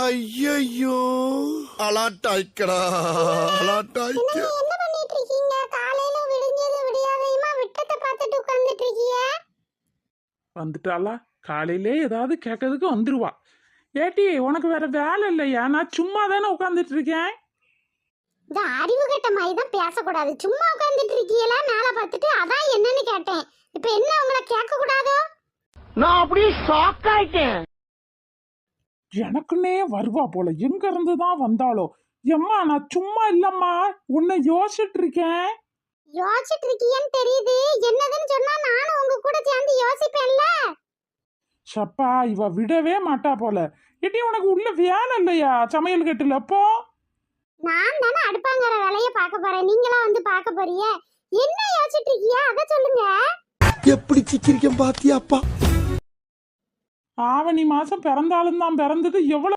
ஐயோ அலாட்டாய்க்கடா அலாட்டாய்க்க. என்ன பண்ணிட்டு இருக்கீங்க? காலையில விடிஞ்சது விடியாதையுமா விட்டத்தை பார்த்துட்டு உட்கார்ந்துட்டு இருக்கீங்க. வந்துட்டாளா? காலையிலே ஏதாவது கேட்கறதுக்கு வந்துருவா. ஏட்டி உனக்கு வேற வேலை இல்லையா? நான் சும்மா தானே உட்காந்துட்டு இருக்கேன். இந்த அறிவு கட்ட மாதிரி தான் பேசக்கூடாது. சும்மா உட்கார்ந்துட்டு இருக்கீங்களா மேல பார்த்துட்டு? அதான் என்னன்னு கேட்டேன். இப்ப என்ன உங்களை கேட்க கூடாதோ? நான் அப்படியே ஷாக் ஆயிட்டேன். எனக்குன்னே வருவா போல. எங்க இருந்து தான் வந்தாளோ? எம்மா நான் சும்மா இல்லம்மா, உன்னை யோசிச்சுட்டு இருக்கேன். யோசிச்சுட்டு இருக்கீங்கன்னு தெரியுது. என்னதுன்னு சொன்னா நானும் உங்க கூட சேர்ந்து யோசிப்பேன்ல. சப்பா இவ விடவே மாட்டா போல. ஏட்டி உனக்கு உள்ள வேலை இல்லையா சமையல் கட்டுல? அப்போ நான் தானே அடுப்பாங்கிற வேலைய பார்க்க போறேன். நீங்களா வந்து பார்க்க போறீங்க. என்ன யோசிச்சுட்டு இருக்கீங்க அத சொல்லுங்க. எப்படி சிக்கிரிக்கம் பாத்தியாப்பா? ஆவணி மாசம் பிறந்தாலும் தான் பிறந்தது எவ்வளவு